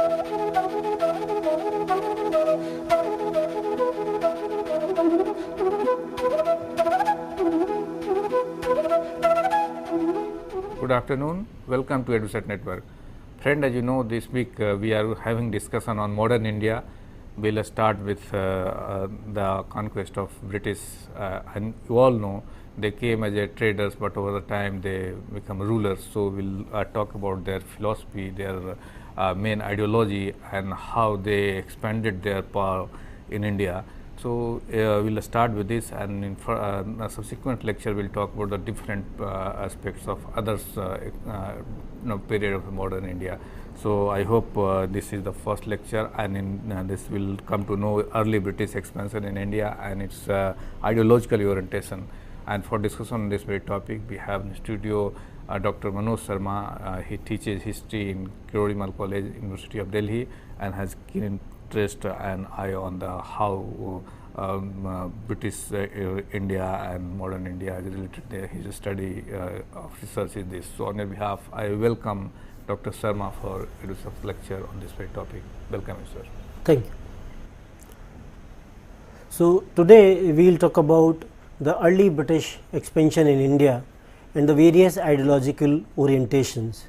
Good afternoon. Welcome to EduSet Network. Friend, as you know, this week we are having discussion on modern India. We'll start with the conquest of British, and you all know they came as a traders, but over the time they become rulers. So we'll talk about their philosophy, their main ideology, and how they expanded their power in India. So we'll start with this, and in a subsequent lecture we'll talk about the different aspects of others period of modern India. So I hope this is the first lecture, and in this will come to know early British expansion in India and its ideological orientation. And for discussion on this very topic, we have in the studio Dr Manoj Sharma. He teaches history in Kirori Mal College, University of Delhi, and has keen interest and eye on the how British India and modern India is related there. His study of research is this. So on your behalf, I welcome Dr. Sharma for EduSet lecture on this very topic. Welcome, sir. Thank you. So today we will talk about the early British expansion in India and the various ideological orientations.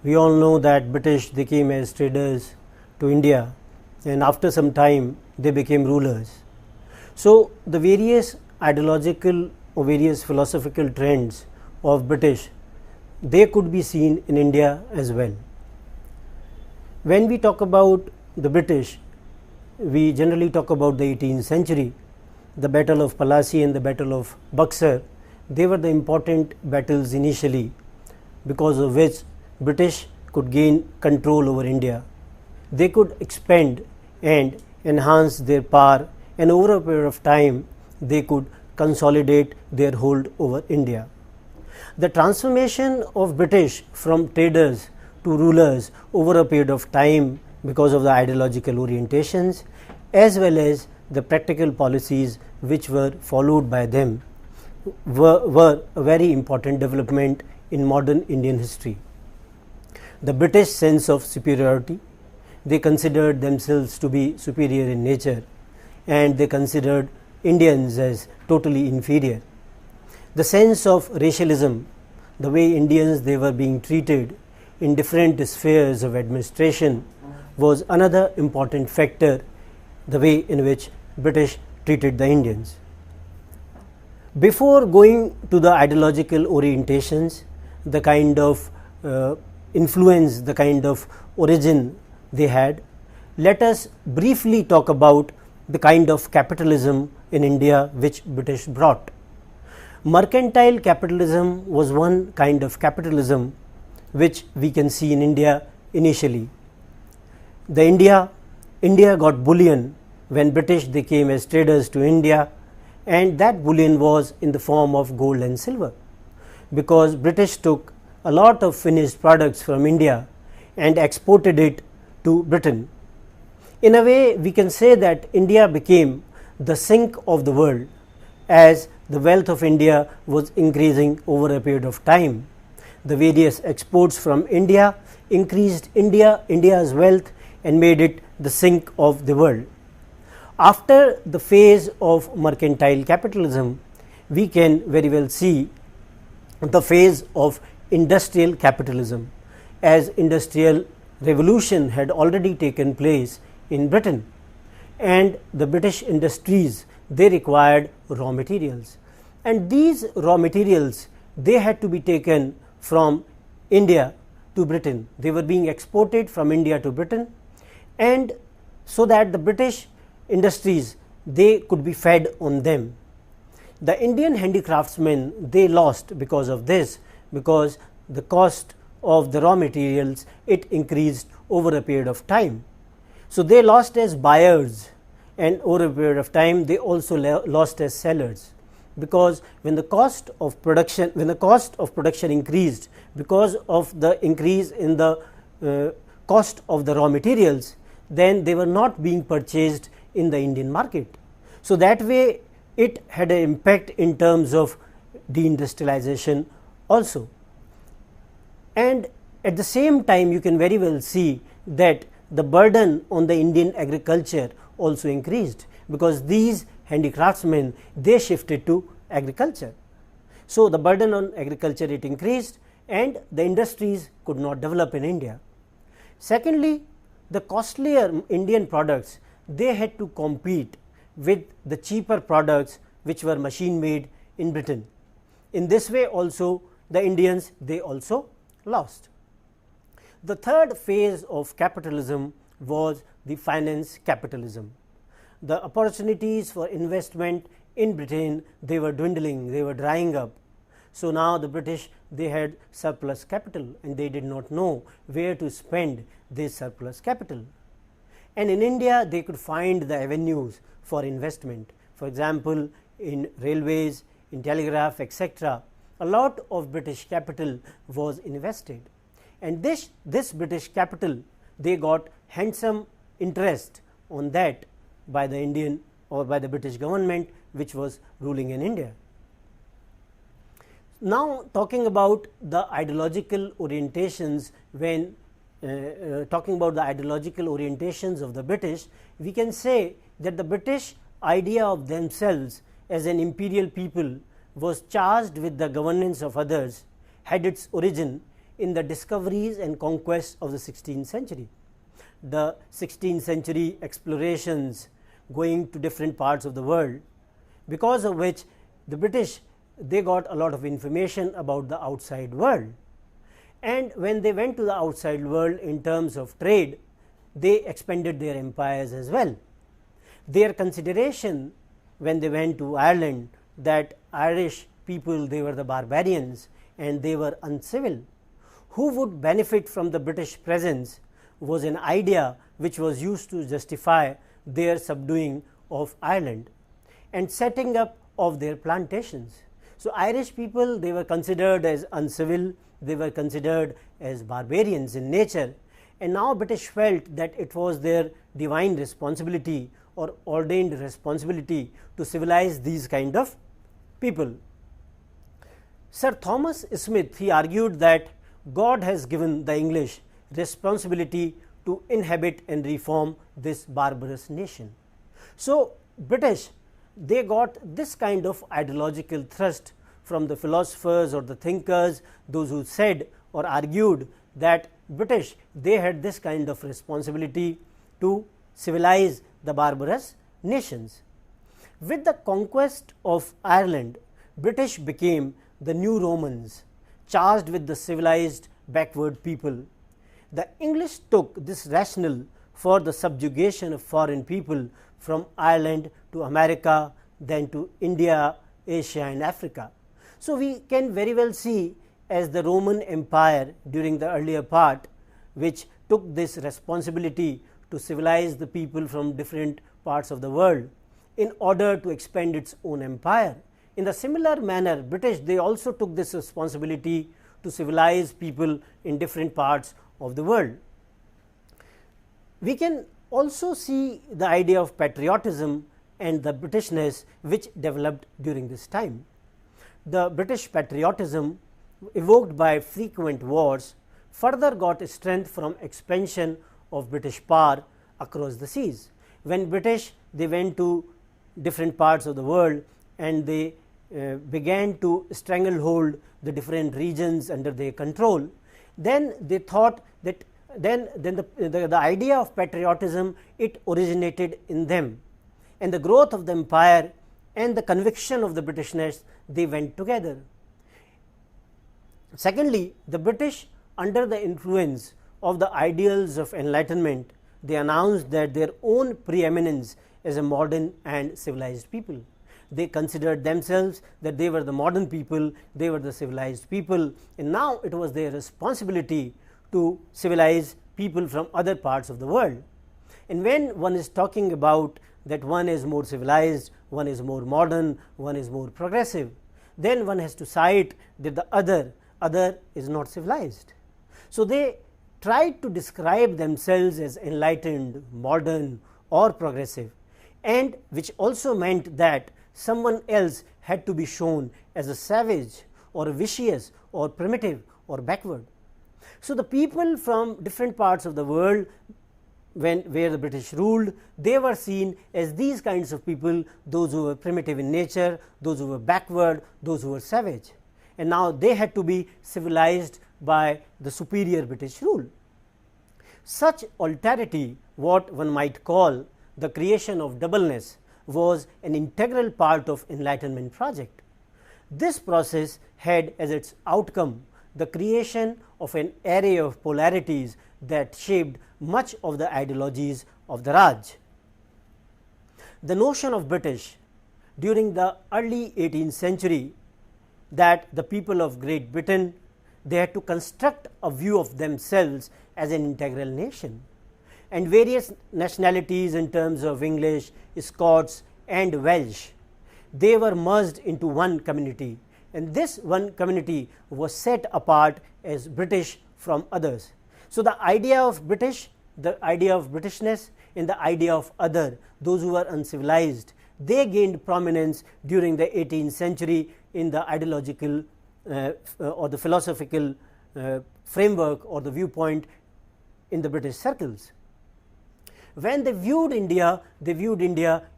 We all know that British, they came as traders to India, and after some time they became rulers. So the various ideological or various philosophical trends of British, they could be seen in India as well. When we talk about the British, we generally talk about the 18th century, the Battle of Plassey and the Battle of Buxar. They were the important battles initially, because of which British could gain control over India. They could expand and enhance their power, and over a period of time they could consolidate their hold over India. The transformation of British from traders to rulers over a period of time, because of the ideological orientations as well as the practical policies which were followed by them, were a very important development in modern Indian history. The British sense of superiority, they considered themselves to be superior in nature, and they considered Indians as totally inferior. The sense of racialism, the way Indians they were being treated in different spheres of administration, was another important factor, the way in which British treated the Indians. Before going to the ideological orientations, the kind of influence, the kind of origin they had, let us briefly talk about the kind of capitalism in India which British brought. Mercantile capitalism was one kind of capitalism which we can see in India initially. India got bullion when British they came as traders to India, and that bullion was in the form of gold and silver, because British took a lot of finished products from India and exported it to Britain. In a way, we can say that India became the sink of the world, as the wealth of India was increasing over a period of time. The various exports from India increased India's wealth and made it the sink of the world. After the phase of mercantile capitalism, we can very well see the phase of industrial capitalism, as industrial revolution had already taken place in Britain, and the British industries they required raw materials, and these raw materials they had to be taken from India to Britain. They were being exported from India to Britain, and so that the British industries they could be fed on them. The Indian handicraftsmen they lost because of this, because the cost of the raw materials it increased over a period of time. So they lost as buyers, and over a period of time they also lost as sellers, because when the cost of production increased because of the increase in the cost of the raw materials, then they were not being purchased in the Indian market. So that way it had an impact in terms of deindustrialization also. And at the same time you can very well see that the burden on the Indian agriculture also increased, because these handicraftsmen, they shifted to agriculture. So, the burden on agriculture, it increased, and the industries could not develop in India. Secondly, the costlier Indian products, they had to compete with the cheaper products which were machine made in Britain. In this way also, the Indians, they also lost. The third phase of capitalism was the finance capitalism. The opportunities for investment in Britain, they were dwindling, they were drying up. So, now the British, they had surplus capital, and they did not know where to spend this surplus capital. And in India, they could find the avenues for investment. For example, in railways, in telegraph, etc., a lot of British capital was invested, and this British capital, they got handsome interest on that by the Indian or by the British government which was ruling in India. Now, talking about the ideological orientations, when talking about the ideological orientations of the British, we can say that the British idea of themselves as an imperial people was charged with the governance of others, had its origin in the discoveries and conquests of the 16th century. The 16th century explorations going to different parts of the world, because of which the British, they got a lot of information about the outside world, and when they went to the outside world in terms of trade, they expanded their empires as well. Their consideration when they went to Ireland, that Irish people, they were the barbarians and they were uncivil. Who would benefit from the British presence was an idea which was used to justify their subduing of Ireland and setting up of their plantations. So, Irish people, they were considered as uncivil, they were considered as barbarians in nature, and now British felt that it was their divine responsibility or ordained responsibility to civilize these kind of people. Sir Thomas Smith, he argued that God has given the English responsibility to inhabit and reform this barbarous nation. So, British, they got this kind of ideological thrust from the philosophers or the thinkers, those who said or argued that British, they had this kind of responsibility to civilize the barbarous nations. With the conquest of Ireland, British became the new Romans, charged with the civilized backward people. The English took this rationale for the subjugation of foreign people from Ireland to America, then to India, Asia and Africa. So, we can very well see as the Roman Empire during the earlier part, which took this responsibility to civilize the people from different parts of the world in order to expand its own empire. In the similar manner, British, they also took this responsibility to civilize people in different parts of the world. We can also see the idea of patriotism and the Britishness which developed during this time. The British patriotism, evoked by frequent wars, further got strength from expansion of British power across the seas. When British, they went to different parts of the world and they began to stranglehold the different regions under their control, then they thought that then the idea of patriotism, it originated in them, and the growth of the empire and the conviction of the Britishness, they went together. Secondly, the British, under the influence of the ideals of enlightenment, they announced that their own preeminence as a modern and civilized people. They considered themselves that they were the modern people, they were the civilized people, and now it was their responsibility to civilize people from other parts of the world. And when one is talking about that one is more civilized, one is more modern, one is more progressive, then one has to cite that the other is not civilized. So, they tried to describe themselves as enlightened, modern or progressive, and which also meant that someone else had to be shown as a savage or a vicious or primitive or backward. So, the people from different parts of the world, where the British ruled, they were seen as these kinds of people, those who were primitive in nature, those who were backward, those who were savage, and now they had to be civilized by the superior British rule. Such alterity, what one might call the creation of doubleness, was an integral part of Enlightenment project. This process had as its outcome the creation of an array of polarities that shaped much of the ideologies of the Raj. The notion of British during the early 18th century, that the people of Great Britain, they had to construct a view of themselves as an integral nation, and various nationalities in terms of English, Scots and Welsh, they were merged into one community, and this one community was set apart as British from others. So, the idea of British, the idea of Britishness and the idea of other, those who were uncivilized, they gained prominence during the 18th century in the ideological or the philosophical framework or the viewpoint in the British circles. When they viewed India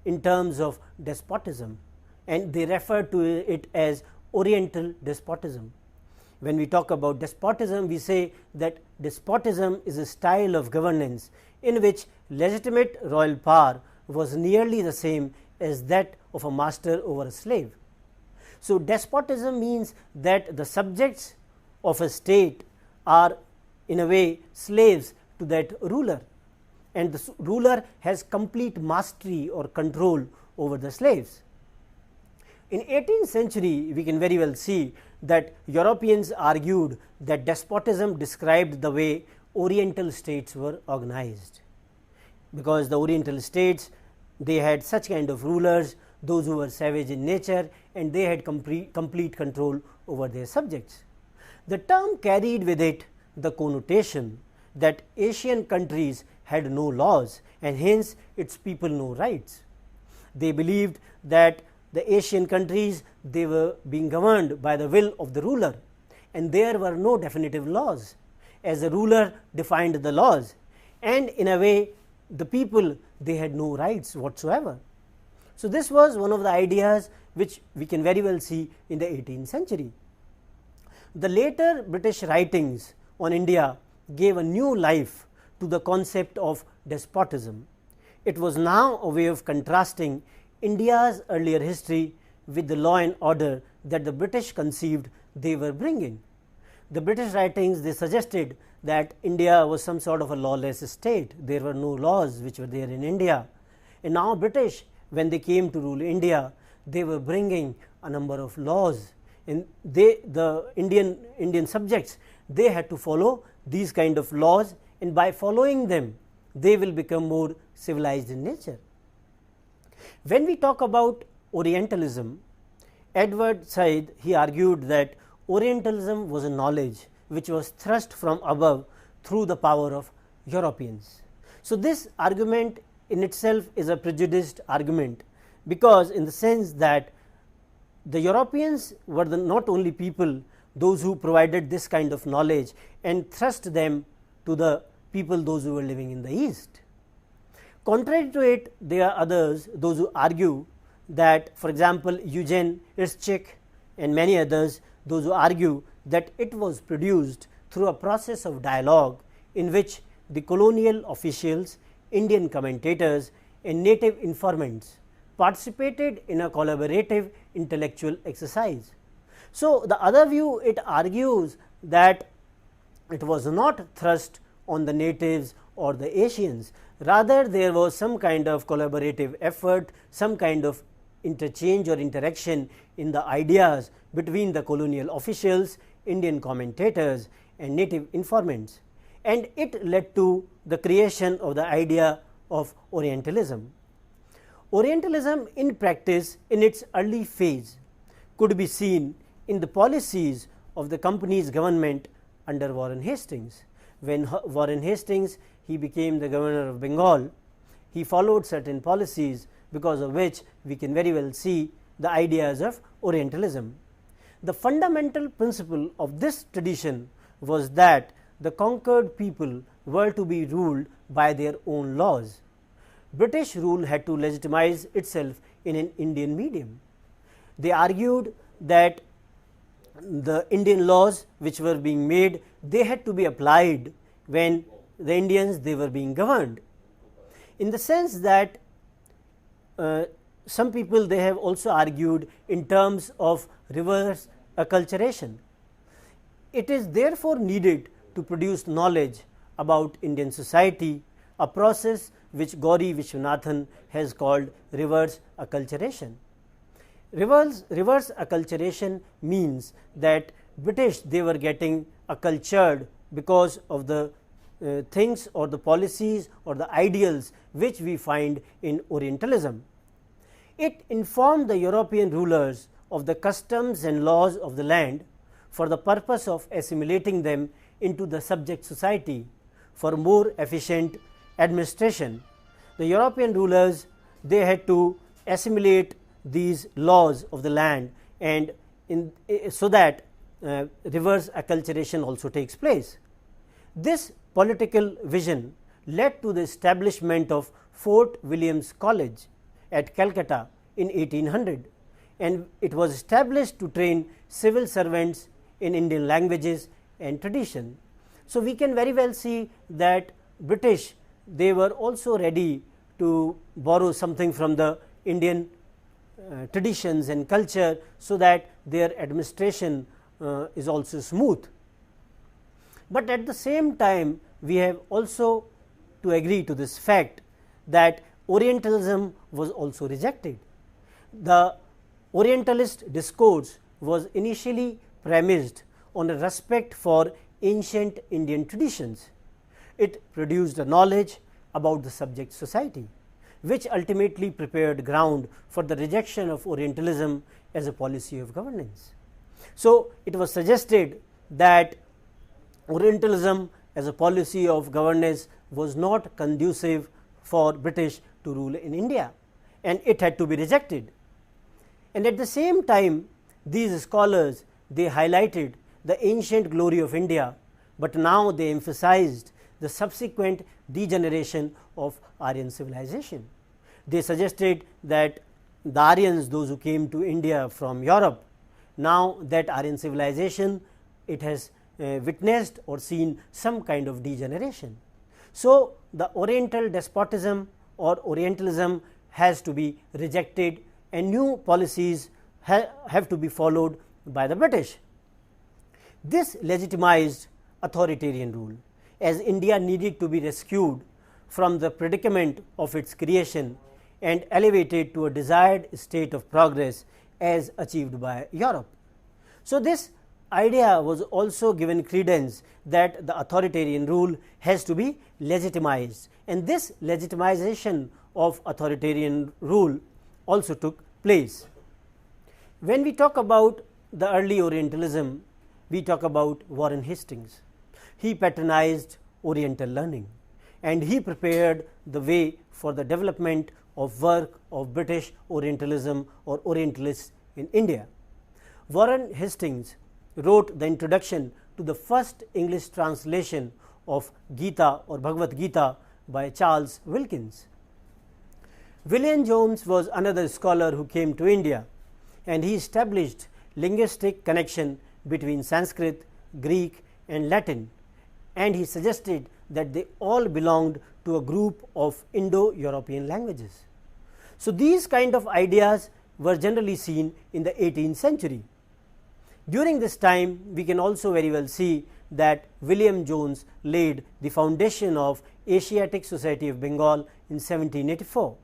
in terms of despotism, and they referred to it as Oriental despotism. When we talk about despotism, we say that despotism is a style of governance in which legitimate royal power was nearly the same as that of a master over a slave. So, despotism means that the subjects of a state are in a way slaves to that ruler, and the ruler has complete mastery or control over the slaves. In 18th century, we can very well see that Europeans argued that despotism described the way Oriental states were organized, because the Oriental states, they had such kind of rulers, those who were savage in nature, and they had complete control over their subjects. The term carried with it the connotation that Asian countries had no laws and hence its people no rights. They believed that the Asian countries, they were being governed by the will of the ruler, and there were no definitive laws, as the ruler defined the laws, and in a way the people, they had no rights whatsoever. So, this was one of the ideas which we can very well see in the 18th century. The later British writings on India gave a new life to the concept of despotism. It was now a way of contrasting India's earlier history with the law and order that the British conceived they were bringing. The British writings, they suggested that India was some sort of a lawless state. There were no laws which were there in India, and now British, when they came to rule India, they were bringing a number of laws, and the Indian subjects, they had to follow these kind of laws, and by following them they will become more civilized in nature. When we talk about Orientalism, Edward Said, he argued that Orientalism was a knowledge which was thrust from above through the power of Europeans. So, this argument in itself is a prejudiced argument, because in the sense that the Europeans were the not only people those who provided this kind of knowledge and thrust them to the people those who were living in the East. Contrary to it, there are others, those who argue that, for example, Eugene Ischik and many others, those who argue that it was produced through a process of dialogue in which the colonial officials, Indian commentators and native informants participated in a collaborative intellectual exercise. So, the other view, it argues that it was not thrust on the natives or the Asians, rather there was some kind of collaborative effort, some kind of interchange or interaction in the ideas between the colonial officials, Indian commentators and native informants, and it led to the creation of the idea of Orientalism. Orientalism in practice in its early phase could be seen in the policies of the company's government under Warren Hastings. When Warren Hastings, he became the governor of Bengal, he followed certain policies because of which we can very well see the ideas of Orientalism. The fundamental principle of this tradition was that the conquered people were to be ruled by their own laws. British rule had to legitimize itself in an Indian medium. They argued that the Indian laws which were being made, they had to be applied when the Indians, they were being governed. In the sense that some people, they have also argued in terms of reverse acculturation. It is therefore needed to produce knowledge about Indian society, a process which Gauri Vishwanathan has called reverse acculturation. Reverse acculturation means that British, they were getting accultured because of the things or the policies or the ideals which we find in Orientalism. It informed the European rulers of the customs and laws of the land for the purpose of assimilating them into the subject society for more efficient administration. The European rulers, they had to assimilate these laws of the land, and so that reverse acculturation also takes place. This political vision led to the establishment of Fort William's College at Calcutta in 1800, and it was established to train civil servants in Indian languages and tradition. So, we can very well see that British, they were also ready to borrow something from the Indian traditions and culture, so that their administration is also smooth. But at the same time, we have also to agree to this fact that Orientalism was also rejected. The Orientalist discourse was initially premised on a respect for ancient Indian traditions. It produced a knowledge about the subject society, which ultimately prepared ground for the rejection of Orientalism as a policy of governance. So, it was suggested that Orientalism as a policy of governance was not conducive for British to rule in India, and it had to be rejected. And at the same time, these scholars, they highlighted the ancient glory of India, but now they emphasized the subsequent degeneration of Aryan civilization. They suggested that the Aryans, those who came to India from Europe, now that Aryan civilization, it has witnessed or seen some kind of degeneration. So, the Oriental despotism or Orientalism has to be rejected, and new policies have to be followed by the British. This legitimized authoritarian rule, as India needed to be rescued from the predicament of its creation and elevated to a desired state of progress as achieved by Europe. So, this idea was also given credence that the authoritarian rule has to be legitimized, and this legitimization of authoritarian rule also took place. When we talk about the early Orientalism, we talk about Warren Hastings. He patronized Oriental learning, and he prepared the way for the development of work of British Orientalism or Orientalists in India. Warren Hastings wrote the introduction to the first English translation of Gita or Bhagavad Gita by Charles Wilkins. William Jones was another scholar who came to India, and he established linguistic connection between Sanskrit, Greek and Latin, and he suggested that they all belonged to a group of Indo-European languages. So, these kind of ideas were generally seen in the 18th century. During this time, we can also very well see that William Jones laid the foundation of Asiatic Society of Bengal in 1784,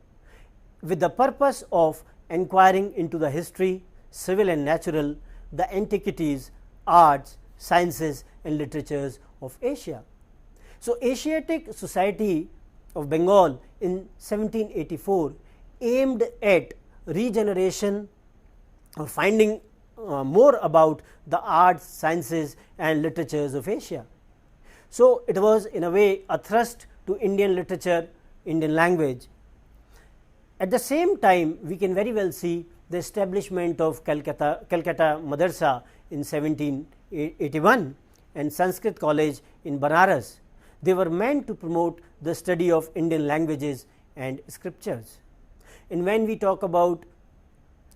with the purpose of inquiring into the history, civil and natural, the antiquities, arts, sciences and literatures of Asia. So, Asiatic Society of Bengal in 1784 aimed at regeneration or finding more about the arts, sciences and literatures of Asia. So, it was in a way a thrust to Indian literature, Indian language. At the same time, we can very well see the establishment of Calcutta Madrasa in 1781 and Sanskrit College in Banaras, they were meant to promote the study of Indian languages and scriptures. And when we talk about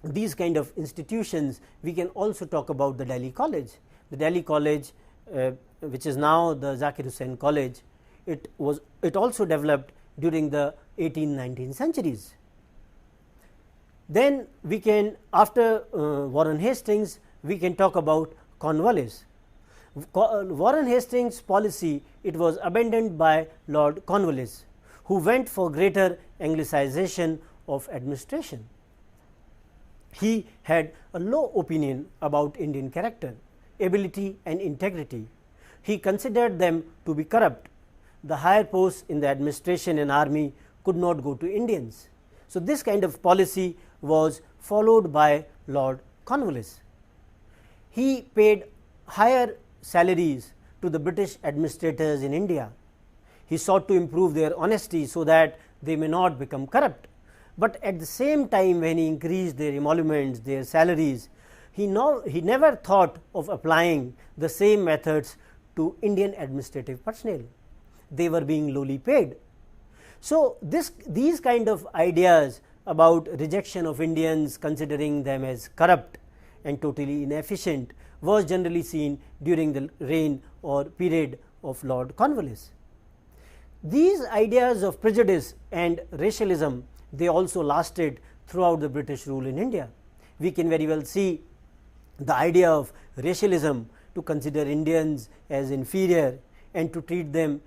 these kind of institutions, we can also talk about the Delhi College. The Delhi College, which is now the Zakir Hussain College, it also developed during the 18th-19th centuries. Then we can, after Warren Hastings, we can talk about Cornwallis. Warren Hastings' policy, it was abandoned by Lord Cornwallis, who went for greater Anglicization of administration. He had a low opinion about Indian character, ability and integrity. He considered them to be corrupt. The higher posts in the administration and army could not go to Indians. So, this kind of policy was followed by Lord Cornwallis. He paid higher salaries to the British administrators in India. He sought to improve their honesty so that they may not become corrupt. But at the same time, when he increased their emoluments, their salaries, he never thought of applying the same methods to Indian administrative personnel. They were being lowly paid. So, these kind of ideas about rejection of Indians, considering them as corrupt and totally inefficient, was generally seen during the reign or period of Lord Cornwallis. These ideas of prejudice and racialism, they also lasted throughout the British rule in India. We can very well see the idea of racialism, to consider Indians as inferior and to treat them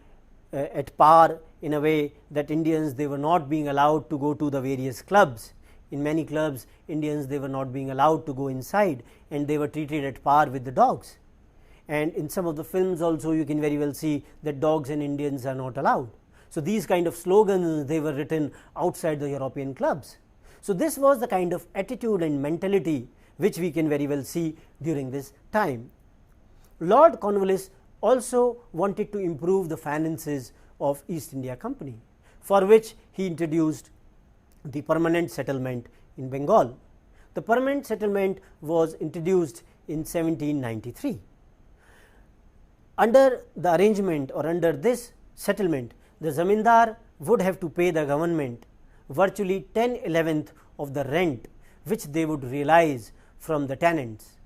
at par, in a way that Indians, they were not being allowed to go to the various clubs. In many clubs, Indians, they were not being allowed to go inside, and they were treated at par with the dogs. And in some of the films also, you can very well see that dogs and Indians are not allowed. So, these kind of slogans, they were written outside the European clubs. So, this was the kind of attitude and mentality which we can very well see during this time. Lord Cornwallis also wanted to improve the finances of East India Company, for which he introduced the permanent settlement in Bengal. The permanent settlement was introduced in 1793. Under the arrangement, or under this settlement, the zamindar would have to pay the government virtually 10/11 of the rent which they would realize from the tenants,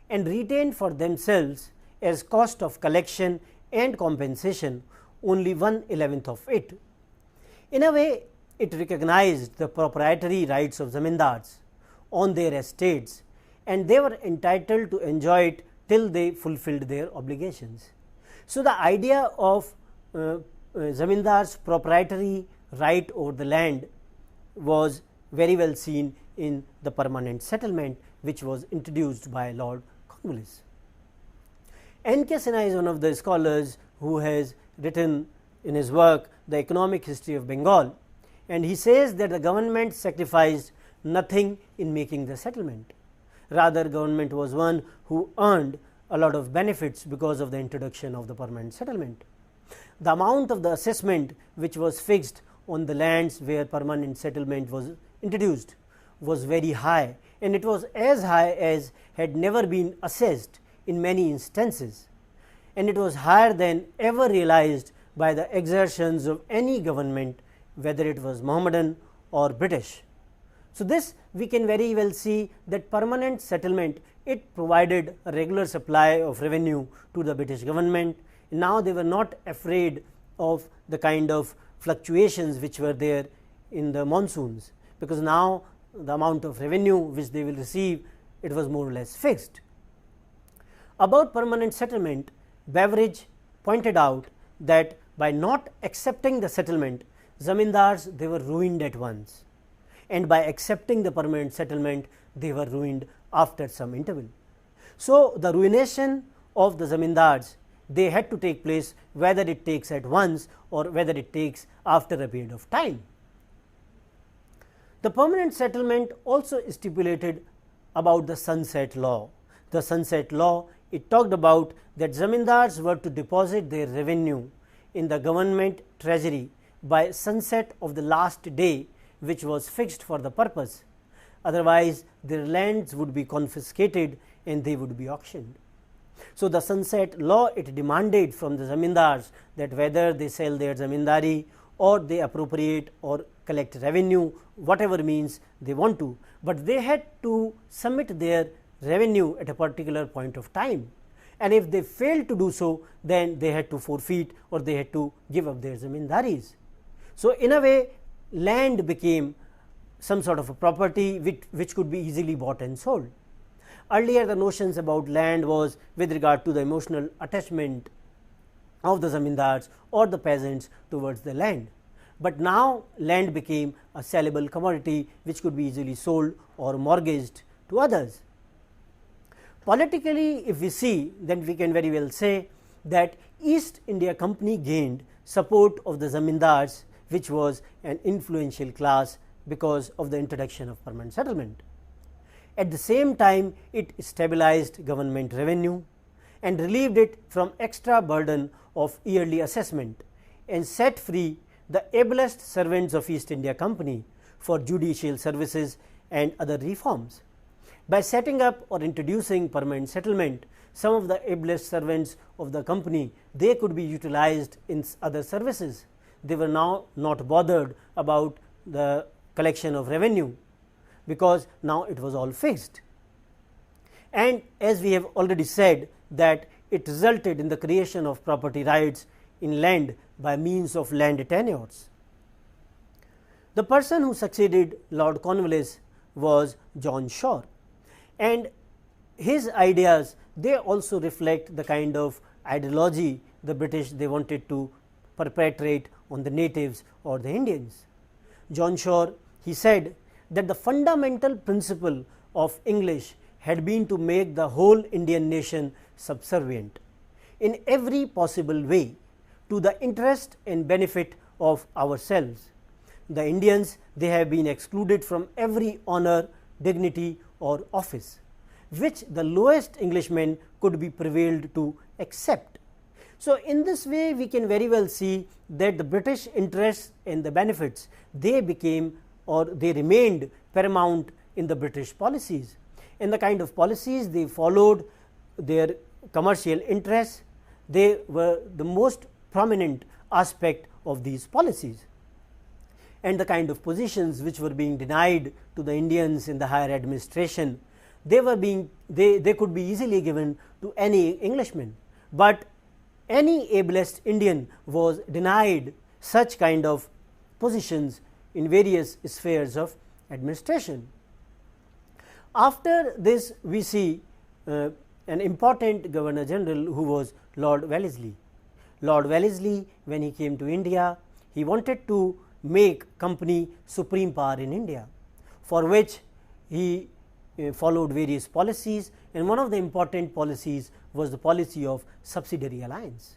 and retain for themselves as cost of collection and compensation only 1/11 of it. In a way, it recognized the proprietary rights of zamindars on their estates, and they were entitled to enjoy it till they fulfilled their obligations. So, the idea of zamindar's proprietary right over the land was very well seen in the permanent settlement, which was introduced by Lord Cornwallis. N.K. Sinha is one of the scholars who has written in his work the economic history of Bengal, and he says that the government sacrificed nothing in making the settlement. Rather, government was one who earned a lot of benefits because of the introduction of the permanent settlement. The amount of the assessment which was fixed on the lands where permanent settlement was introduced was very high, and it was as high as had never been assessed in many instances, and it was higher than ever realized by the exertions of any government, whether it was Mohammedan or British. So, this we can very well see that permanent settlement, it provided a regular supply of revenue to the British government. Now, they were not afraid of the kind of fluctuations which were there in the monsoons, because now the amount of revenue which they will receive, it was more or less fixed. About permanent settlement, Beveridge pointed out that by not accepting the settlement, zamindars, they were ruined at once, and by accepting the permanent settlement, they were ruined after some interval. So, the ruination of the zamindars, they had to take place, whether it takes at once or whether it takes after a period of time. The permanent settlement also stipulated about the sunset law. The sunset law, it talked about that zamindars were to deposit their revenue in the government treasury by sunset of the last day which was fixed for the purpose. Otherwise, their lands would be confiscated and they would be auctioned. So, the sunset law, it demanded from the zamindars that whether they sell their zamindari or they appropriate or collect revenue, whatever means they want to, but they had to submit their revenue at a particular point of time, and if they failed to do so, then they had to forfeit or they had to give up their zamindaris. So, in a way, land became some sort of a property which could be easily bought and sold. Earlier, the notions about land was with regard to the emotional attachment of the zamindars or the peasants towards the land, but now land became a sellable commodity which could be easily sold or mortgaged to others. Politically, if we see, then we can very well say that East India Company gained support of the zamindars, which was an influential class because of the introduction of permanent settlement. At the same time, it stabilized government revenue and relieved it from extra burden of yearly assessment and set free the ablest servants of East India Company for judicial services and other reforms. By setting up or introducing permanent settlement, some of the ablest servants of the company, they could be utilized in other services. They were now not bothered about the collection of revenue, because now it was all fixed. And as we have already said, that it resulted in the creation of property rights in land by means of land tenures. The person who succeeded Lord Cornwallis was John Shore, and his ideas, they also reflect the kind of ideology the British they wanted to perpetrate on the natives or the Indians. John Shore, he said that the fundamental principle of English had been to make the whole Indian nation subservient in every possible way to the interest and benefit of ourselves. The Indians, they have been excluded from every honor, dignity or office, which the lowest Englishmen could be prevailed to accept. So, in this way we can very well see that the British interests and the benefits, they became or they remained paramount in the British policies, and the kind of policies they followed, their commercial interests, they were the most prominent aspect of these policies, and the kind of positions which were being denied to the Indians in the higher administration, they could be easily given to any Englishman, but any ablest Indian was denied such kind of positions in various spheres of administration. After this, we see an important Governor General who was Lord Wellesley. Lord Wellesley, when he came to India, he wanted to make company supreme power in India, for which he followed various policies, and one of the important policies was the policy of subsidiary alliance.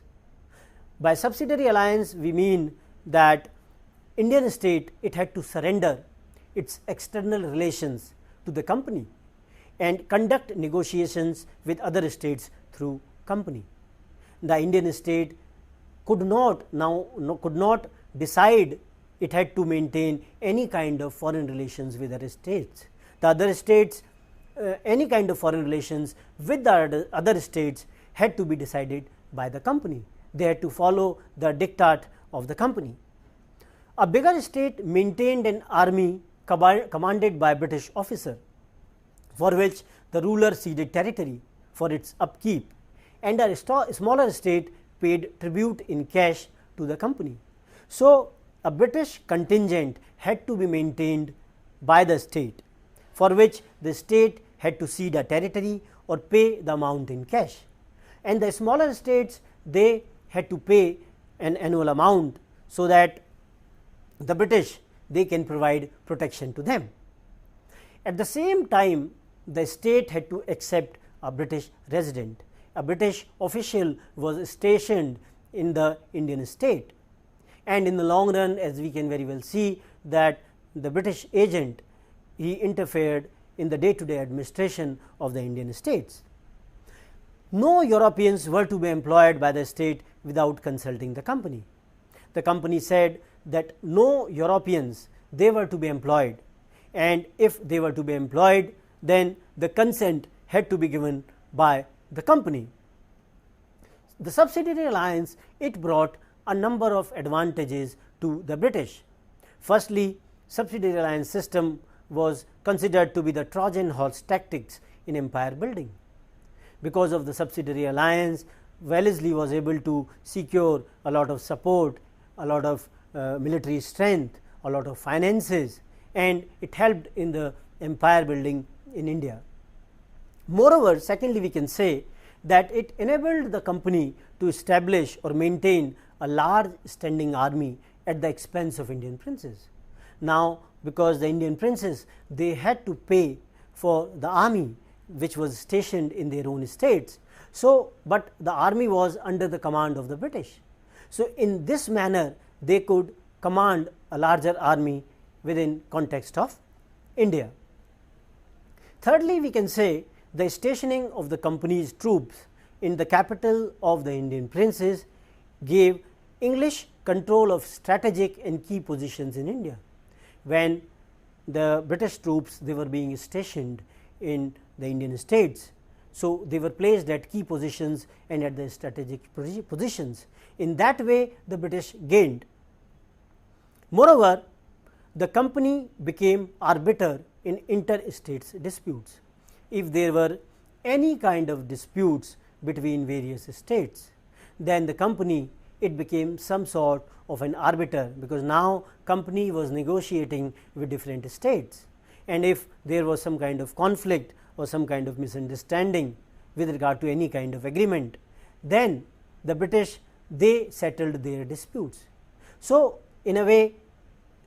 By subsidiary alliance, we mean that Indian state, it had to surrender its external relations to the company and conduct negotiations with other states through company. The Indian state could not decide it had to maintain any kind of foreign relations with other states. The other states, any kind of foreign relations with the other states had to be decided by the company. They had to follow the diktat of the company. A bigger state maintained an army commanded by a British officer, for which the ruler ceded territory for its upkeep, and a smaller state paid tribute in cash to the company. So, a British contingent had to be maintained by the state, for which the state had to cede a territory or pay the amount in cash, and the smaller states, they had to pay an annual amount, so that the British, they can provide protection to them. At the same time, the state had to accept a British resident. A British official was stationed in the Indian state, and in the long run, as we can very well see, that the British agent, he interfered in the day-to-day administration of the Indian states. No Europeans were to be employed by the state without consulting the company. The company said that no Europeans, they were to be employed, and if they were to be employed, then the consent had to be given by the company. The subsidiary alliance, it brought a number of advantages to the British. Firstly, subsidiary alliance system was considered to be the Trojan horse tactics in empire building. Because of the subsidiary alliance, Wellesley was able to secure a lot of support, a lot of military strength, a lot of finances, and it helped in the empire building in India. Moreover, secondly, we can say that it enabled the company to establish or maintain a large standing army at the expense of Indian princes. Now, because the Indian princes, they had to pay for the army which was stationed in their own states. So, but the army was under the command of the British. So, in this manner they could command a larger army within context of India. Thirdly, we can say the stationing of the company's troops in the capital of the Indian princes gave English control of strategic and key positions in India. When the British troops, they were being stationed in the Indian states, so they were placed at key positions and at the strategic positions. In that way, the British gained. Moreover, the company became arbiter in inter-states disputes. If there were any kind of disputes between various states, then the company, it became some sort of an arbiter, because now company was negotiating with different states, and if there was some kind of conflict or some kind of misunderstanding with regard to any kind of agreement, then the British, they settled their disputes. So, in a way,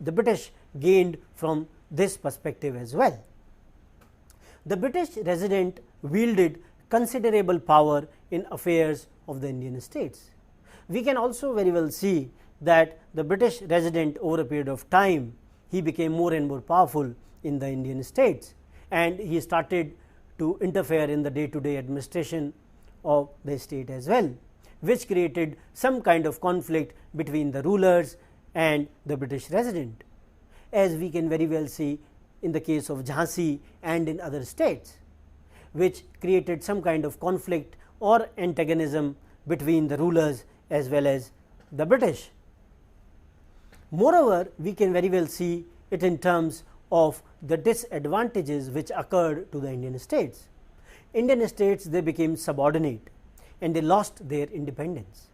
the British gained from this perspective as well. The British resident wielded considerable power in affairs of the Indian states. We can also very well see that the British resident, over a period of time, he became more and more powerful in the Indian states, and he started to interfere in the day-to-day administration of the state as well, which created some kind of conflict between the rulers and the British resident, as we can very well see in the case of Jhansi and in other states, which created some kind of conflict or antagonism between the rulers as well as the British. Moreover, we can very well see it in terms of the disadvantages which occurred to the Indian states. Indian states, they became subordinate and they lost their independence.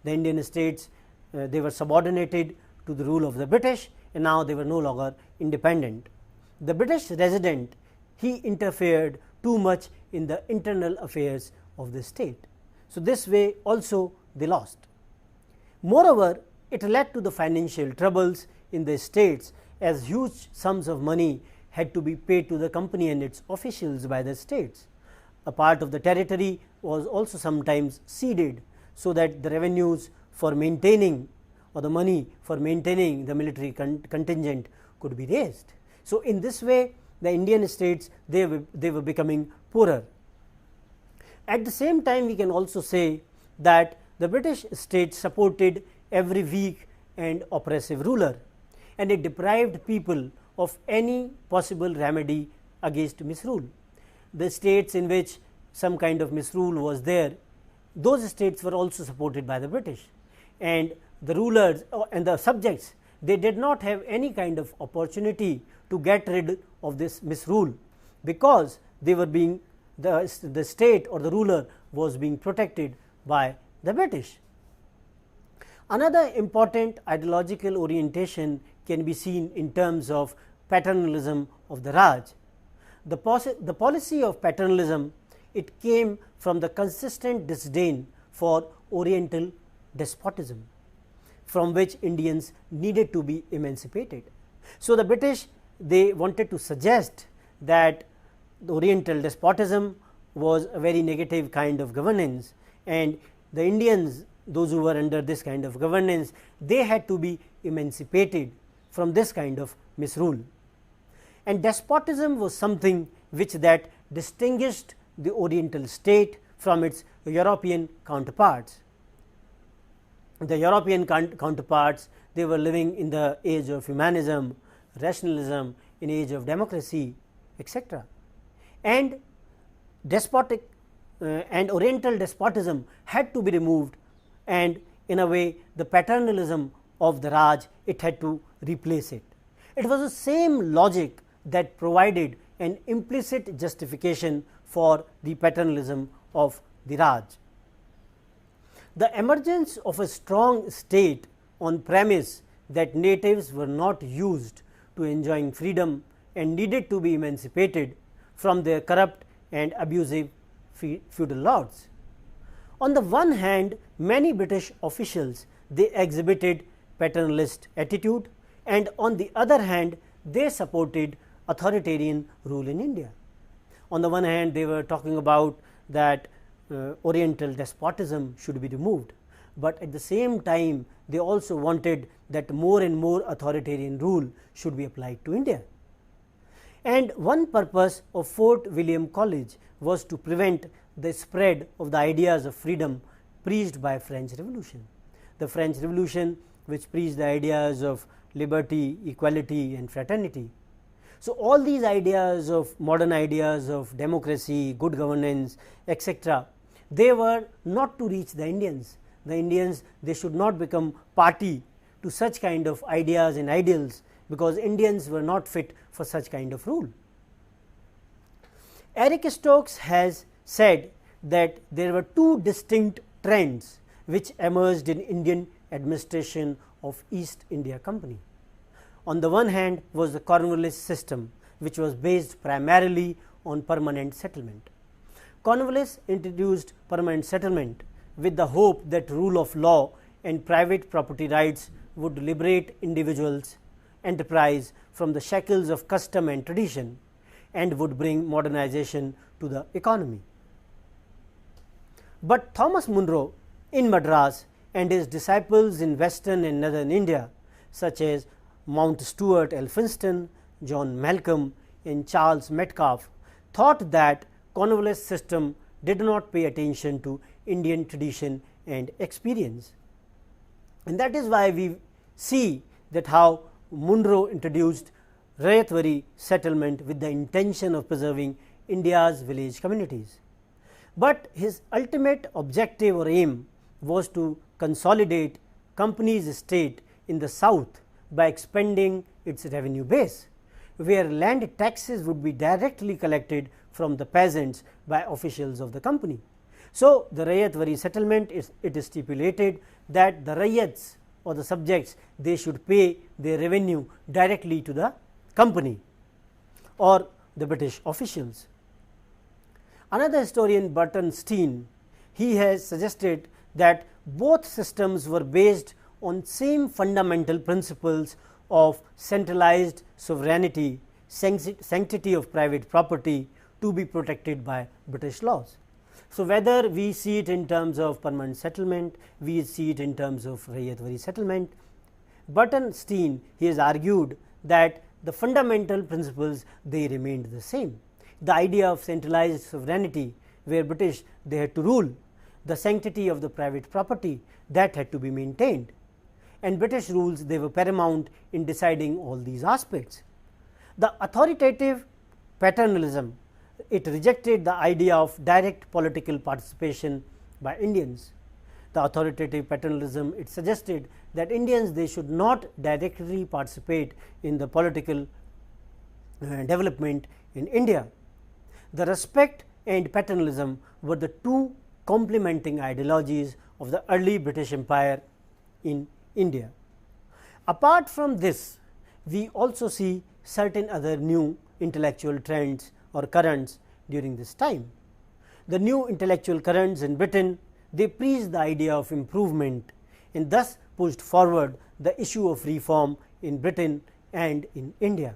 The Indian states, they were subordinated to the rule of the British, and now they were no longer independent. The British resident, he interfered too much in the internal affairs of the state. So, this way also they lost. Moreover, it led to the financial troubles in the states, as huge sums of money had to be paid to the company and its officials by the states. A part of the territory was also sometimes ceded, so that the revenues for maintaining, or the money for maintaining the military contingent could be raised. So, in this way the Indian states, they were becoming poorer. At the same time, we can also say that the British state supported every weak and oppressive ruler, and it deprived people of any possible remedy against misrule. The states in which some kind of misrule was there, those states were also supported by the British, and the rulers and the subjects, they did not have any kind of opportunity to get rid of this misrule, because they were being, the state or the ruler was being protected by the British. Another important ideological orientation can be seen in terms of paternalism of the Raj. The policy of paternalism, it came from the consistent disdain for Oriental despotism, from which Indians needed to be emancipated. So, the British, they wanted to suggest that the Oriental despotism was a very negative kind of governance, and the Indians, those who were under this kind of governance, they had to be emancipated from this kind of misrule. And despotism was something which that distinguished the Oriental state from its European counterparts. The European counterparts, they were living in the age of humanism, rationalism, in age of democracy, etc. And despotic and Oriental despotism had to be removed, and in a way the paternalism of the Raj, it had to replace it. It was the same logic that provided an implicit justification for the paternalism of the Raj. The emergence of a strong state on premise that natives were not used to enjoying freedom and needed to be emancipated from their corrupt and abusive feudal lords. On the one hand, many British officials, they exhibited paternalist attitude, and on the other hand they supported authoritarian rule in India. On the one hand, they were talking about that Oriental despotism should be removed, but at the same time they also wanted that more and more authoritarian rule should be applied to India. And one purpose of Fort William College was to prevent the spread of the ideas of freedom preached by French Revolution. The French Revolution, which preached the ideas of liberty, equality and fraternity. So, all these ideas of modern ideas of democracy, good governance, etc., they were not to reach the Indians. The Indians, they should not become party to such kind of ideas and ideals, because Indians were not fit for such kind of rule. Eric Stokes has said that there were two distinct trends which emerged in Indian administration of East India Company. On the one hand was the Cornwallis system, which was based primarily on permanent settlement. Cornwallis introduced permanent settlement with the hope that rule of law and private property rights would liberate individuals' enterprise from the shackles of custom and tradition and would bring modernization to the economy. But Thomas Munro in Madras and his disciples in western and northern India, such as Mount Stuart Elphinstone, John Malcolm and Charles Metcalfe, thought that Cornwallis system did not pay attention to Indian tradition and experience. And that is why we see that how Munro introduced Rayatwari settlement with the intention of preserving India's village communities. But his ultimate objective or aim was to consolidate company's estate in the south by expanding its revenue base, where land taxes would be directly collected from the peasants by officials of the company. So, the Rayatwari settlement it is stipulated that the Rayats or the subjects, they should pay their revenue directly to the company or the British officials. Another historian, Burton Steen, he has suggested that both systems were based on same fundamental principles of centralized sovereignty, sanctity of private property to be protected by British laws. So, whether we see it in terms of permanent settlement, we see it in terms of Rayatwari settlement, Burton Steen, he has argued that the fundamental principles, they remained the same. The idea of centralized sovereignty, where British, they had to rule, the sanctity of the private property, that had to be maintained, and British rules, they were paramount in deciding all these aspects. The authoritative paternalism, it rejected the idea of direct political participation by Indians. The authoritative paternalism, it suggested that Indians, they should not directly participate in the political development in India. The respect and paternalism were the two complementing ideologies of the early British Empire in India. Apart from this, we also see certain other new intellectual trends or currents during this time. The new intellectual currents in Britain, they preached the idea of improvement and thus pushed forward the issue of reform in Britain and in India.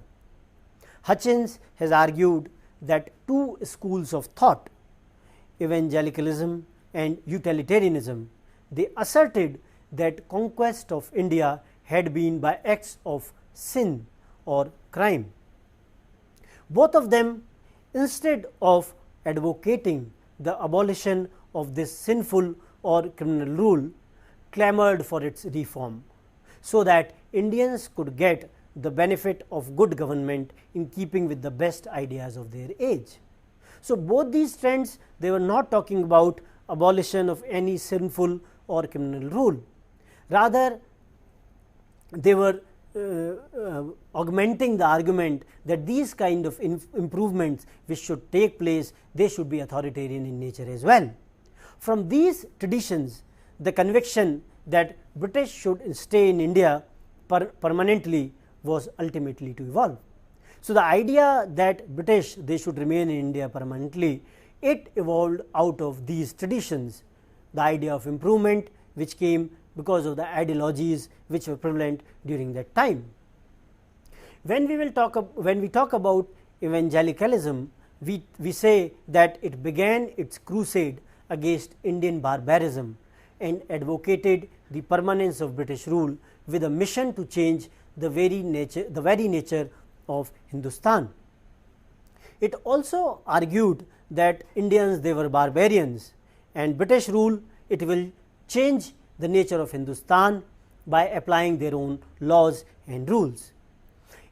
Hutchins has argued that two schools of thought, evangelicalism and utilitarianism, they asserted that conquest of India had been by acts of sin or crime. Both of them, instead of advocating the abolition of this sinful or criminal rule, clamored for its reform, so that Indians could get the benefit of good government in keeping with the best ideas of their age. So, both these trends, they were not talking about abolition of any sinful or criminal rule, rather they were augmenting the argument that these kind of improvements which should take place, they should be authoritarian in nature as well. From these traditions, the conviction that British should stay in India permanently was ultimately to evolve. So, the idea that British, they should remain in India permanently, it evolved out of these traditions. The idea of improvement which came because of the ideologies which were prevalent during that time. When we talk about evangelicalism, we say that it began its crusade against Indian barbarism and advocated the permanence of British rule with a mission to change the very nature of Hindustan. It also argued that Indians, they were barbarians, and British rule, it will change the nature of Hindustan by applying their own laws and rules.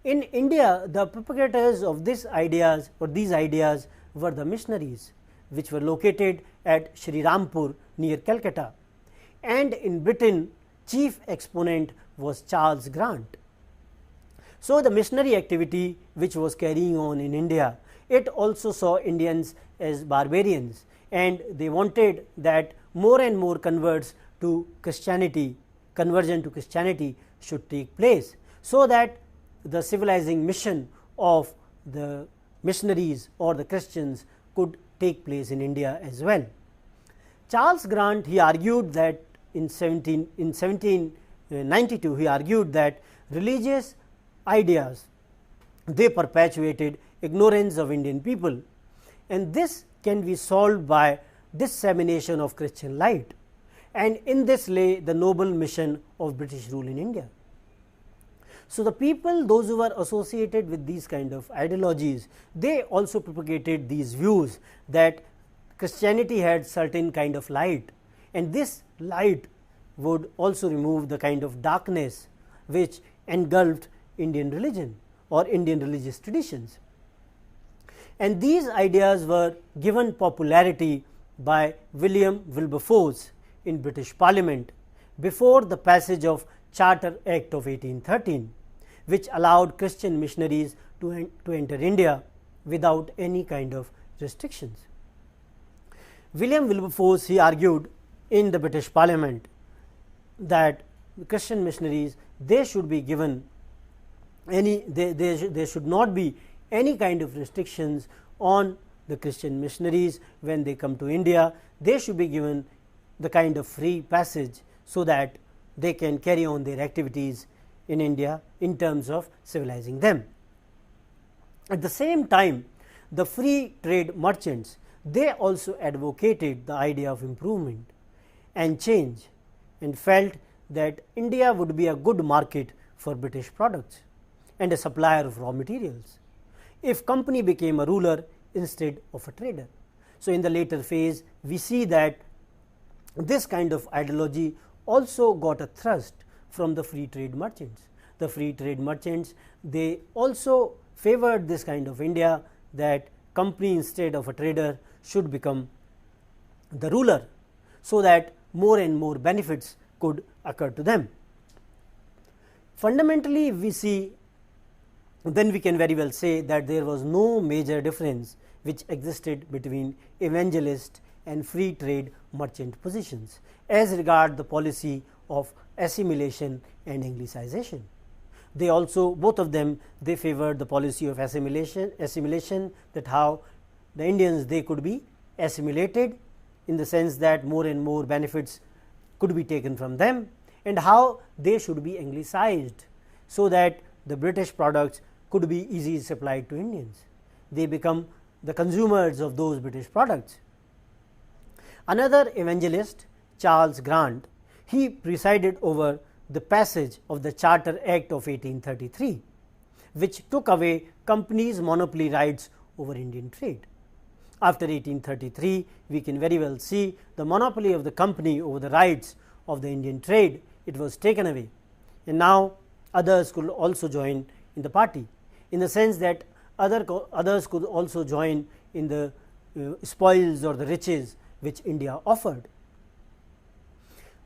In India, the propagators of these ideas were the missionaries, which were located at Srirampur near Calcutta, and in Britain, chief exponent was Charles Grant. So, the missionary activity which was carrying on in India, it also saw Indians as barbarians, and they wanted that more and more conversion to Christianity should take place, so that the civilizing mission of the missionaries or the Christians could take place in India as well. Charles Grant, he argued that in 1792, he argued that religious ideas, they perpetuated ignorance of Indian people, and this can be solved by dissemination of Christian light, and in this lay the noble mission of British rule in India. So, the people, those who were associated with these kind of ideologies, they also propagated these views that Christianity had certain kind of light, and this light would also remove the kind of darkness which engulfed Indian religion or Indian religious traditions. And these ideas were given popularity by William Wilberforce in British Parliament before the passage of Charter Act of 1813, which allowed Christian missionaries to enter India without any kind of restrictions. William Wilberforce, he argued in the British Parliament that Christian missionaries, they should be given there should not be any kind of restrictions on the Christian missionaries when they come to India. They should be given the kind of free passage so that they can carry on their activities in India in terms of civilizing them. At the same time, the free trade merchants, they also advocated the idea of improvement and change, and felt that India would be a good market for British products and a supplier of raw materials if company became a ruler instead of a trader. So, in the later phase, we see that this kind of ideology also got a thrust from the free trade merchants. The free trade merchants, they also favored this kind of India, that company instead of a trader should become the ruler, so that more and more benefits could occur to them. Fundamentally, we see, then we can very well say that there was no major difference which existed between evangelist and free trade merchant positions as regard the policy of assimilation and Anglicization. They also, both of them, they favored the policy of assimilation, that how the Indians, they could be assimilated in the sense that more and more benefits could be taken from them, and how they should be Anglicized so that the British products could be easily supplied to Indians. They become the consumers of those British products. Another evangelist, Charles Grant, he presided over the passage of the Charter Act of 1833, which took away companies' monopoly rights over Indian trade. After 1833, we can very well see the monopoly of the company over the rights of the Indian trade, it was taken away, and now others could also join in the party, in the sense that others could also join in the spoils or the riches which India offered.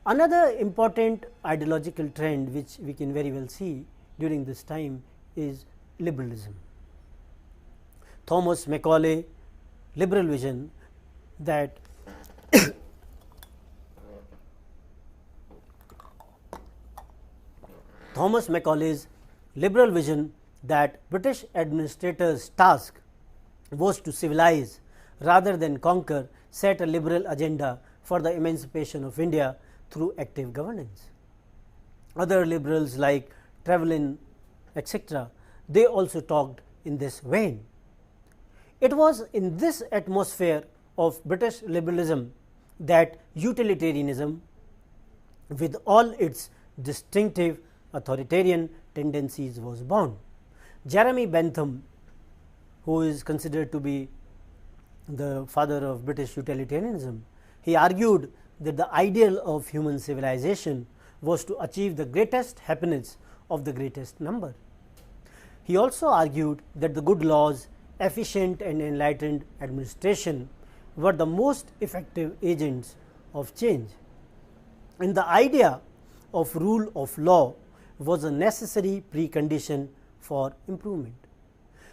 Another important ideological trend which we can very well see during this time is liberalism. Thomas Macaulay liberal vision that Thomas Macaulay's liberal vision that British administrators' task was to civilize rather than conquer set a liberal agenda for the emancipation of India through active governance. Other liberals like Trevelyan, etc., they also talked in this vein. It was in this atmosphere of British liberalism that utilitarianism, with all its distinctive authoritarian tendencies, was born. Jeremy Bentham, who is considered to be the father of British utilitarianism, he argued that the ideal of human civilization was to achieve the greatest happiness of the greatest number. He also argued that the good laws, efficient and enlightened administration were the most effective agents of change, and the idea of rule of law was a necessary precondition for improvement.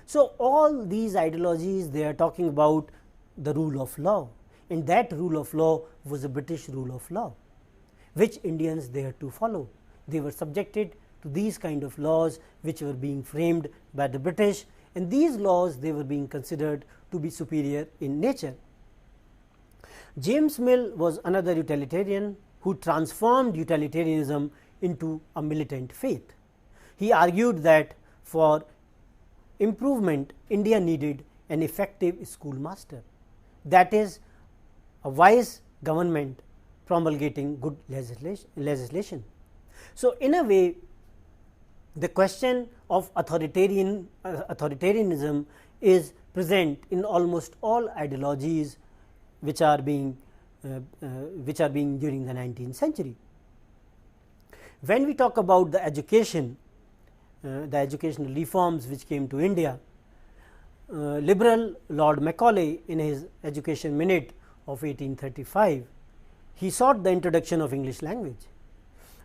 So, all these ideologies, they are talking about the rule of law, and that rule of law was a British rule of law, which Indians they had to follow. They were subjected to these kind of laws which were being framed by the British, and these laws they were being considered to be superior in nature. James Mill was another utilitarian who transformed utilitarianism into a militant faith. He argued that for improvement, India needed an effective schoolmaster, that is, a wise government promulgating good legislation. So, in a way, the question of authoritarianism is present in almost all ideologies which are being during the 19th century. When we talk about the education, the educational reforms which came to India, liberal Lord Macaulay, in his Education Minute of 1835, he sought the introduction of English language,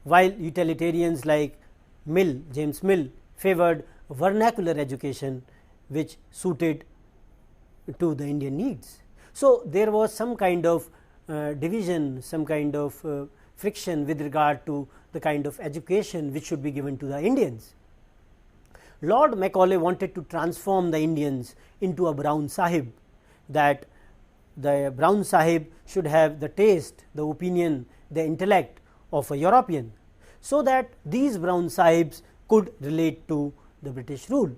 while utilitarians like Mill, James Mill, favored vernacular education which suited to the Indian needs. So, there was some kind of division, some kind of friction with regard to the kind of education which should be given to the Indians. Lord Macaulay wanted to transform the Indians into a Brown Sahib, that the Brown Sahib should have the taste, the opinion, the intellect of a European, so that these Brown Sahibs could relate to the British rule.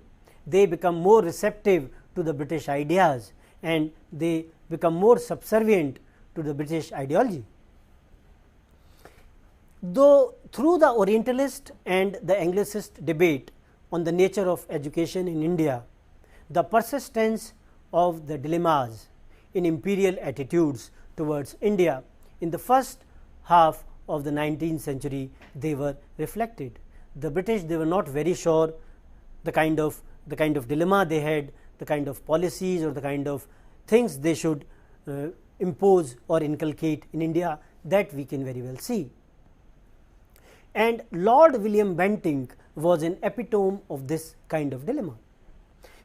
They become more receptive to the British ideas, and they become more subservient to the British ideology. Though through the Orientalist and the Anglicist debate on the nature of education in India, the persistence of the dilemmas in imperial attitudes towards India in the first half of the 19th century, they were reflected. The British, they were not very sure the kind of dilemma they had, the kind of policies or the kind of things they should impose or inculcate in India, that we can very well see. And Lord William Bentinck was an epitome of this kind of dilemma.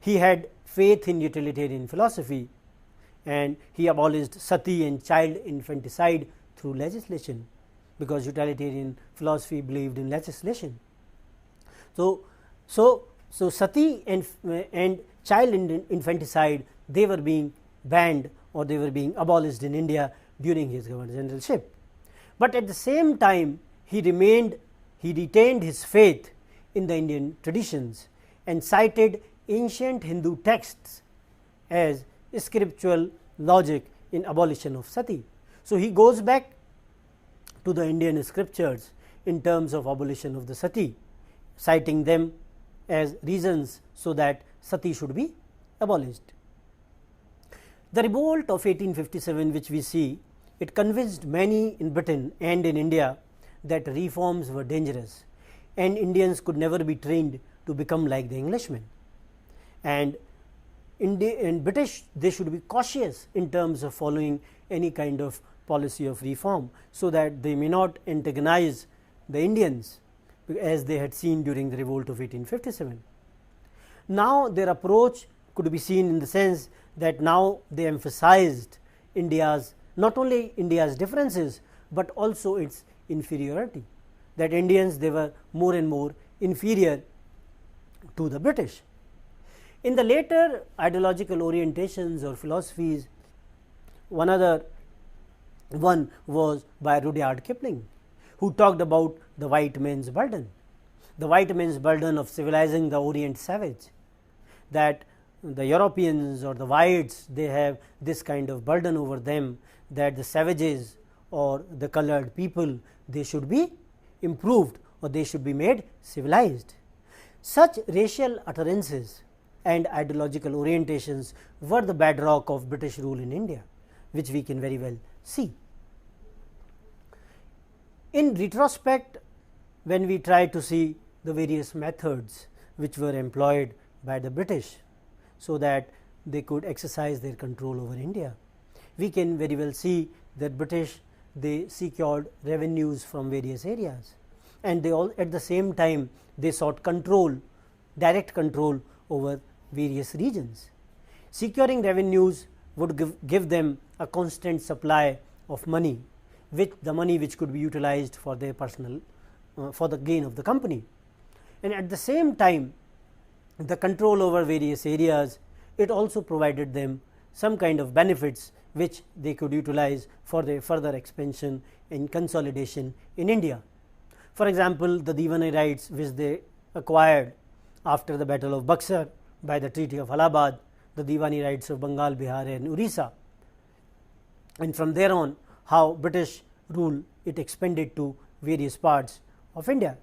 He had faith in utilitarian philosophy, and he abolished sati and child infanticide through legislation, because utilitarian philosophy believed in legislation. So sati and child infanticide, they were being banned or they were being abolished in India during his governor generalship. But at the same time, he retained his faith in the Indian traditions and cited ancient Hindu texts as scriptural logic in abolition of sati. So, he goes back to the Indian scriptures in terms of abolition of the sati, citing them as reasons so that sati should be abolished. The revolt of 1857, which we see, it convinced many in Britain and in India that reforms were dangerous and Indians could never be trained to become like the Englishmen. And and British, they should be cautious in terms of following any kind of policy of reform, so that they may not antagonize the Indians, as they had seen during the revolt of 1857. Now their approach could be seen in the sense that now they emphasized India's, not only India's differences, but also its inferiority, that Indians, they were more and more inferior to the British. In the later ideological orientations or philosophies, one was by Rudyard Kipling, who talked about the white man's burden, the white man's burden of civilizing the Orient savage, that the Europeans or the whites, they have this kind of burden over them, that the savages or the colored people, they should be improved or they should be made civilized. Such racial utterances and ideological orientations were the bedrock of British rule in India, which we can very well see. In retrospect, when we try to see the various methods which were employed by the British so that they could exercise their control over India, we can very well see that British, they secured revenues from various areas, and they all at the same time they sought control, direct control over various regions. Securing revenues would give them a constant supply of money, which could be utilized for their personal for the gain of the company, and at the same time the control over various areas, it also provided them some kind of benefits which they could utilize for their further expansion and consolidation in India. For example, the Diwani rights which they acquired after the Battle of Buxar by the Treaty of Allahabad, the Diwani rights of Bengal, Bihar and Orissa, and from there on how British rule, it expanded to various parts of India.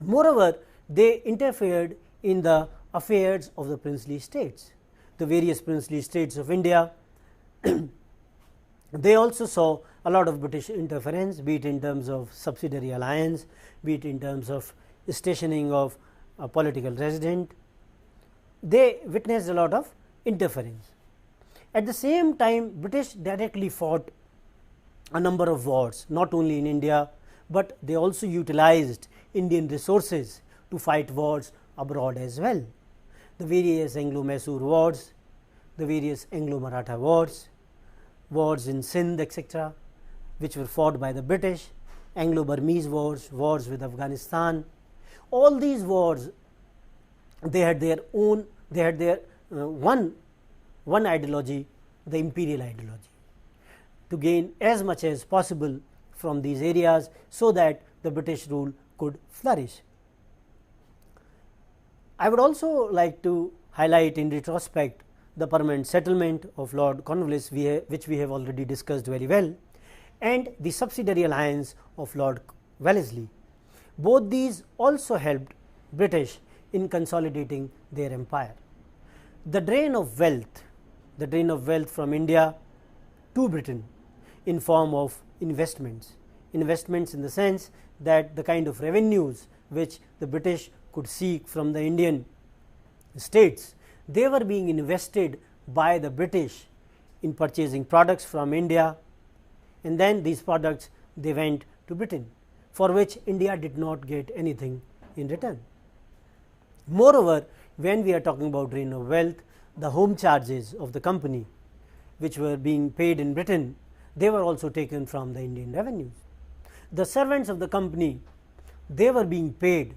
Moreover, they interfered in the affairs of the princely states, the various princely states of India. They also saw a lot of British interference, be it in terms of subsidiary alliance, be it in terms of stationing of a political resident. They witnessed a lot of interference. At the same time, British directly fought a number of wars, not only in India, but they also utilized Indian resources to fight wars abroad as well. The various Anglo-Mysore wars, the various Anglo-Maratha wars, wars in Sindh, etc., which were fought by the British, Anglo-Burmese wars, wars with Afghanistan. All these wars, they had their own, they had their one ideology, the imperial ideology, to gain as much as possible from these areas so that the British rule could flourish. I would also like to highlight in retrospect the permanent settlement of Lord Cornwallis, which we have already discussed very well, and the subsidiary alliance of Lord Wellesley. Both these also helped British in consolidating their empire. The drain of wealth from India to Britain in form of investments in the sense that the kind of revenues which the British could seek from the Indian states, they were being invested by the British in purchasing products from India, and then these products, they went to Britain, for which India did not get anything in return. Moreover, when we are talking about drain of wealth, the home charges of the company which were being paid in Britain, they were also taken from the Indian revenues. The servants of the company, they were being paid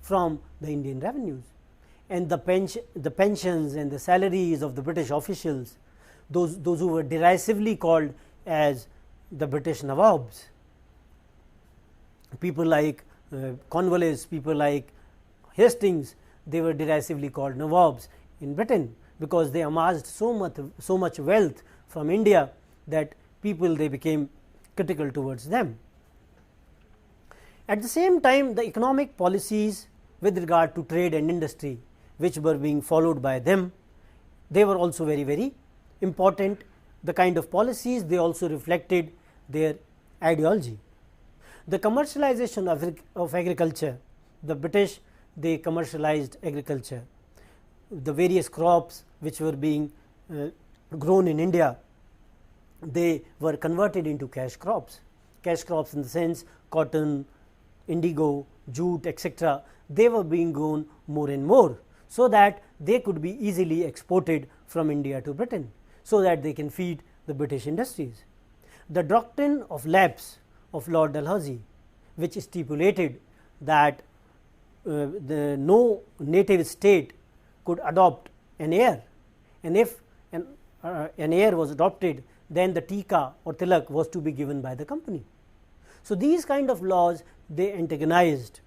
from the Indian revenues, and the pensions and the salaries of the British officials, those who were derisively called as the British Nawabs, people like Cornwallis, people like Hastings, they were derisively called Nawabs in Britain, because they amassed so much wealth from India that people, they became critical towards them. At the same time, the economic policies with regard to trade and industry which were being followed by them, they were also very, very important. The kind of policies, they also reflected their ideology. The commercialization of agriculture, the British, they commercialized agriculture. The various crops which were being grown in India, they were converted into cash crops in the sense cotton, indigo, jute, etc. They were being grown more and more, so that they could be easily exported from India to Britain, so that they can feed the British industries. The doctrine of lapse of Lord Dalhousie, which stipulated that no native state could adopt an heir, and if an heir was adopted, then the tika or tilak was to be given by the company. So, these kind of laws, they antagonized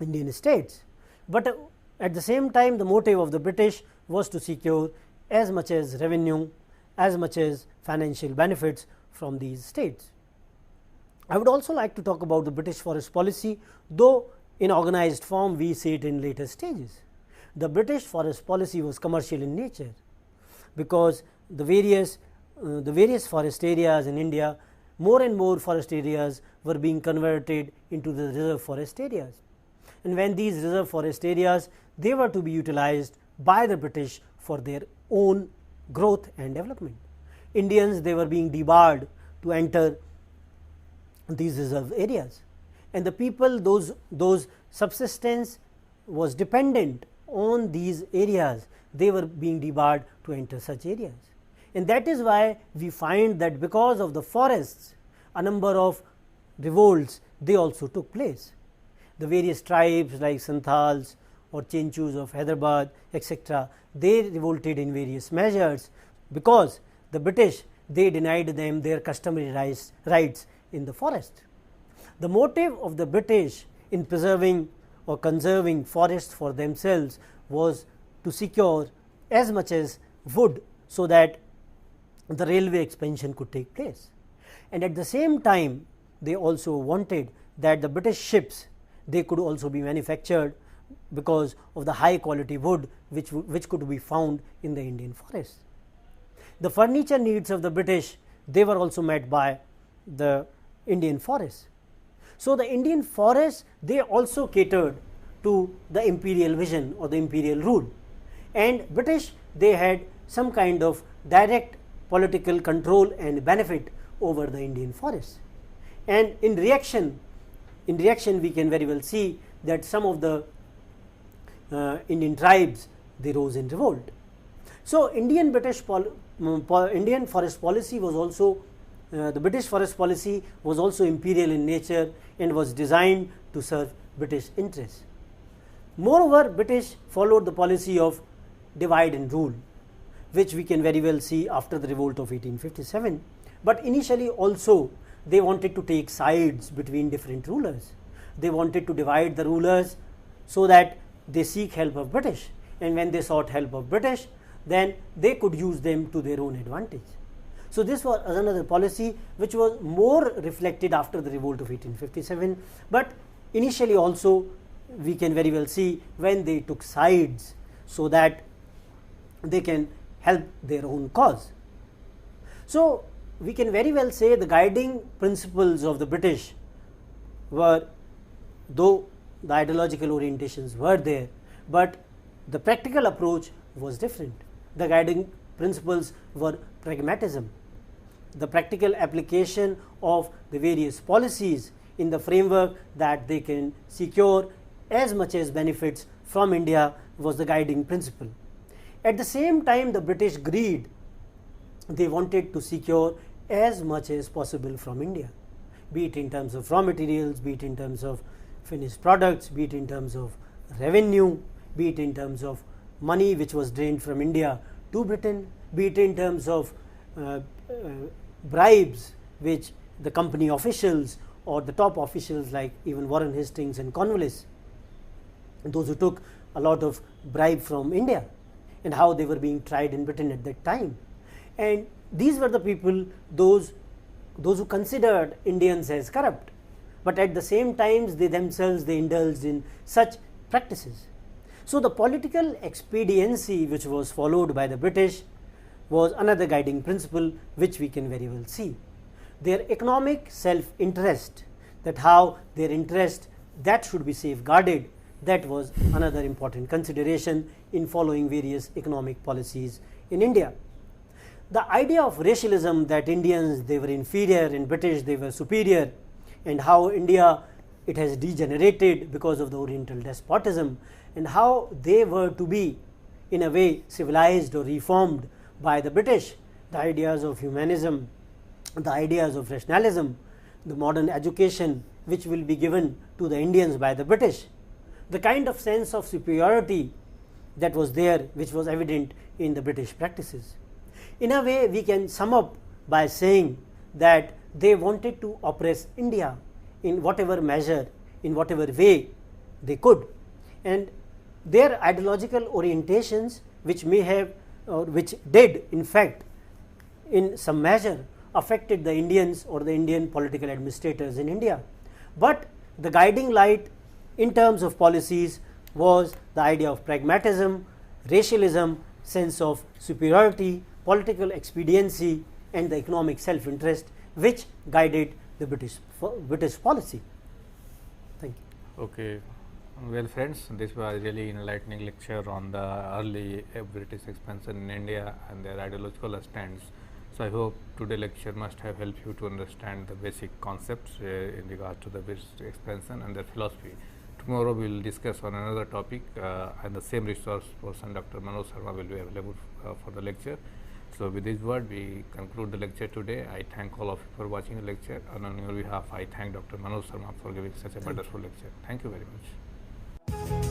Indian states, but at the same time the motive of the British was to secure as much as revenue, as much as financial benefits from these states. I would also like to talk about the British forest policy, though in organized form we see it in later stages. The British forest policy was commercial in nature, because the various forest areas in India, more and more forest areas were being converted into the reserve forest areas, and when these reserve forest areas, they were to be utilized by the British for their own growth and development. Indians, they were being debarred to enter these reserve areas, and the people, those subsistence was dependent on these areas, they were being debarred to enter such areas. And that is why we find that because of the forests, a number of revolts, they also took place. The various tribes like Santals or Chenchus of Hyderabad, etc., they revolted in various measures, because the British, they denied them their customary rights in the forest. The motive of the British in preserving or conserving forests for themselves was to secure as much as wood, so that the railway expansion could take place. And at the same time, they also wanted that the British ships, they could also be manufactured because of the high quality wood which could be found in the Indian forest. The furniture needs of the British, they were also met by the Indian forests. So, the Indian forests, they also catered to the imperial vision or the imperial rule, and British, they had some kind of direct political control and benefit over the Indian forests. And in reaction we can very well see that some of the Indian tribes, they rose in revolt. So, Indian forest policy was also the British forest policy was also imperial in nature and was designed to serve British interests. Moreover, British followed the policy of divide and rule, which we can very well see after the revolt of 1857, but initially also they wanted to take sides between different rulers. They wanted to divide the rulers so that they seek help of British, and when they sought help of British, then they could use them to their own advantage. So, this was another policy which was more reflected after the revolt of 1857, but initially also we can very well see when they took sides so that they can help their own cause. So, we can very well say the guiding principles of the British were, though the ideological orientations were there, but the practical approach was different. The guiding principles were pragmatism, the practical application of the various policies in the framework that they can secure as much as benefits from India was the guiding principle. At the same time, the British greed, they wanted to secure as much as possible from India, be it in terms of raw materials, be it in terms of finished products, be it in terms of revenue, be it in terms of money which was drained from India to Britain, be it in terms of bribes which the company officials or the top officials like even Warren Hastings and Cornwallis, those who took a lot of bribe from India, and how they were being tried in Britain at that time. And these were the people, those who considered Indians as corrupt, but at the same time they themselves, they indulged in such practices. So, the political expediency which was followed by the British was another guiding principle which we can very well see. Their economic self-interest, that how their interest that should be safeguarded, That was another important consideration in following various economic policies in India. The idea of racialism, that Indians, they were inferior and British, they were superior, and how India, it has degenerated because of the Oriental despotism, and how they were to be in a way civilized or reformed by the British. The ideas of humanism, the ideas of rationalism, the modern education which will be given to the Indians by the British, the kind of sense of superiority that was there, which was evident in the British practices. In a way, we can sum up by saying that they wanted to oppress India in whatever measure, in whatever way they could, and their ideological orientations, which may have, or which did in fact in some measure affected the Indians or the Indian political administrators in India. But the guiding light in terms of policies was the idea of pragmatism, racialism, sense of superiority, political expediency, and the economic self-interest, which guided the British policy. Thank you. Okay. Well, friends, this was a really enlightening lecture on the early British expansion in India and their ideological stands. So I hope today's lecture must have helped you to understand the basic concepts in regard to the British expansion and their philosophy. Tomorrow we will discuss on another topic, and the same resource person, Dr. Manoj Sharma, will be available for the lecture. So with this word, we conclude the lecture today. I thank all of you for watching the lecture, and on your behalf, I thank Dr. Manoj Sharma for giving such a wonderful lecture. Thank you very much.